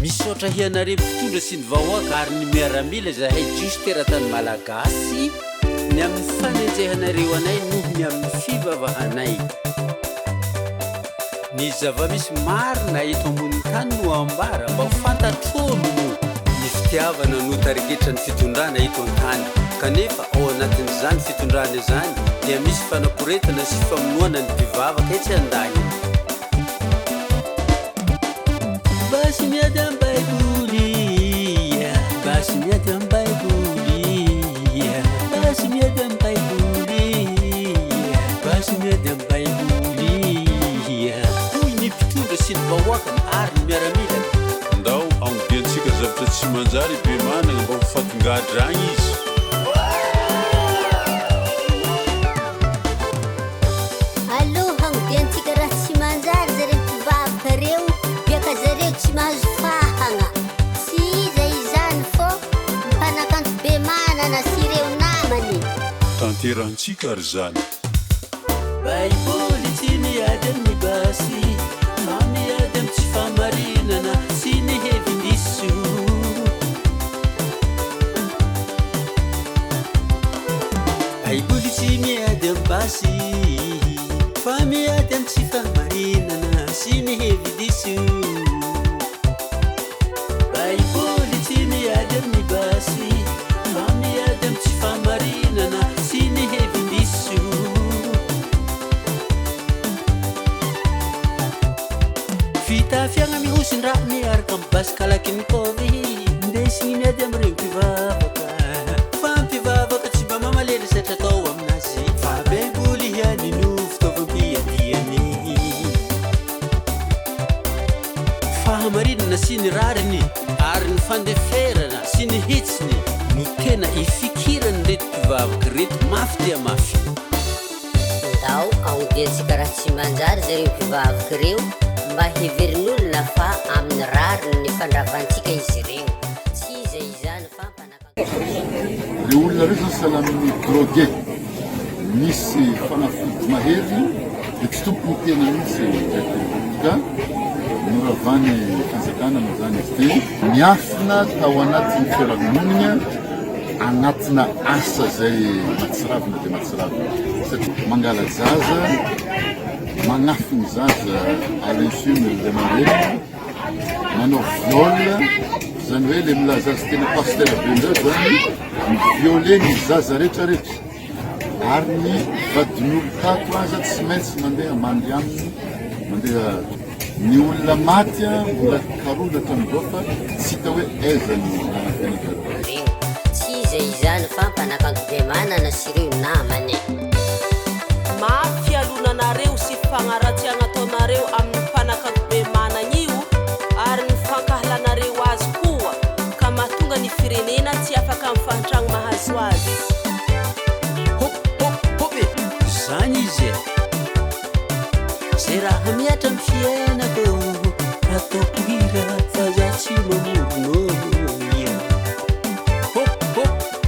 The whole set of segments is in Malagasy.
misaotra hianare mpitondra sy ny vahoaka ary ny miaramila zahay juste rahatany malagasy ny amin'ny fanenjehanareo anay noho ny amin'ny fivavahanay ny zava-misy marina eto ambony tany no ambara mba ho fantatr'olo ny fitiavana no tarigetra ny fitondrana eto an-tany kanefa ao anatin'izany fitondrana izany dia misy fanaporetana sy famonoana ny mpivavaka etsy andany basi miady amin'ny baiboly basi miady amin'ny baiboly basi miady amin'ny baiboly basi miady amin'ny baiboly hoy ny mpitondra sy ny vahoaka ary ny miaramila ndao amodiantsika zavatra tsy manjary be manana mba ho fatongadragny izy aloha hagnodiantsika raha tsy manjary zareo mpivavaka reo biaka zareo tsy mahazo fahagna tsy iza izany fô mipanakanto be manana sy ireo namany tanterantsika ary zany baiboly tsy miady amin'ny basy fa miady amin'ny tsy famarinana sy ny hevi-diso baiboly tsy miady amin'ny basy fa miady amin'ny tsy famarinana sy ny hevi-diso baiboly tsy miady amin'ny basy fa miady amin'ny tsy famarinana sy ny hevi-diso fitafiagna mihosin-draha miaraka amin'ny basy kalaky ny kovy ndesigny miady amin'ireny mpivavaka fa mpivavaka tsy mba mamalely satra atao aminazy fa baiboly hiany no fitaovam-piadiany fahamarinana sy ny rariny ary ny fandeferana sy ny hitsiny no tena ifikirany reto mpivavaka reto mafy dia mafy ndao agnodiantsika raha tsy manjary zareo mpivavaka reo mba heverin'olona fa amin'ny rariny ny fandravantsika izy ireo tsy iza izany fa le olona reo zany sahala amin'ny drogue misy fanafody mahery de tsy tompony tena misy ka noravany fanjakana moa zany izy ty miafina tao anatin'ny fiarahamonina agnatina asa zay matsiravina de matsiravina satria mangala zaza magnafiny zaza à l'insume le marraine manao viole zany hoe le milazazy tena pasteur bendreo zany miviole ny zaza rehetrarehetra ary ny vadin'olo tato aza tsy maintsy mandeha mandy aminy mandeha ny olona maty a mbola karonda hatramin'izao fa tsy hita hoe aiza ny anafianaka reo tsy iza izany fa mpanakanto be manana sy ireo namany mafy alonanareo sy fagnaratsiagna ataonareo amin'ny mpanakanto be managna io ary ny fankahlanareo azy koa ka mahatonga ny firenena tsy afaka mifantragno mahazo azy hopy zany izy zay raha miatra amin'ny fiainako ataoko hira fa za tsy mamorono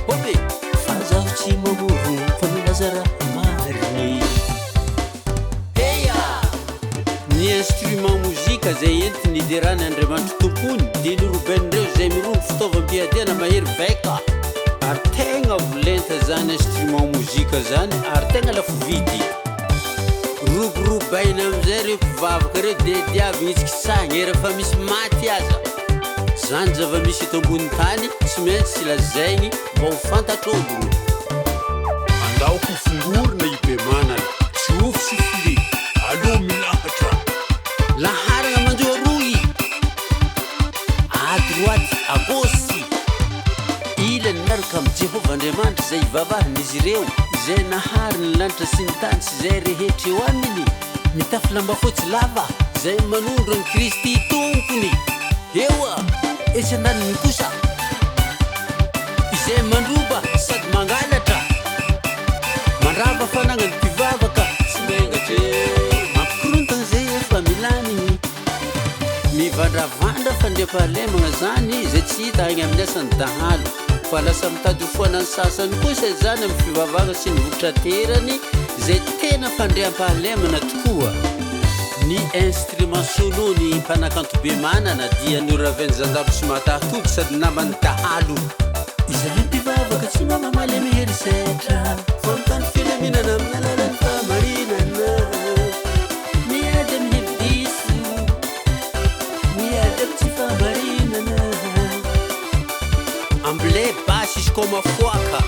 hopy fa zaho tsy mamorono fa milaza raha mariny ny instrument mozika zay entiny iderany andriamanitro tompony dia ny robenireo zay miromo fitaovam-piadiana mahery vaika ary tegna volenta zany instrument mozika zany ary tegna lafo vidy roborobaina amizay reo mpivavaka reo dia diavy gnitsikitsagna erefa misy maty aza zany zava-misy eto ambony tany tsy maintsy sy lazaigny mba ho fantatr'olo andao ho fingorina ibe manana tsy ofo sy fili aloha milahatra laharagna manjo roy à droite à gauche ilany miaraka amin'ny jehovah andriamanitra zay ivavahany izy ireo zay nahary ny lanitra sy ny tany sy zay rehetra eo aminy mitafy lamba fotsy lava zay manondro ny kristy tompony eoa etsy andaniny kosa izay mandroba sady mangalatra mandrava fanagnany mpivavaka sy mengatra mampikorontana zay efa milaniny mivandravandra fandriam-pahalemagna zany zay tsy hita agny amin'ny asany dahalo fa lasa mitady hofoanany sasany kosa zany amin'ny fivavahana sy ny vokatraterany zay tena fandriam-pahalemana tokoa ny instrument solo ny mpanakanto be manana dia nioravany zanjaro sy matahatoky sady namany dahalo izahay mpivavaka tsy mamamaly miherisetra fa mitany filaminana amin'ny alalany famarinana miady amin'ny hevidiso miady amin'ny tsy famarinana amble basy izy koa mafoaka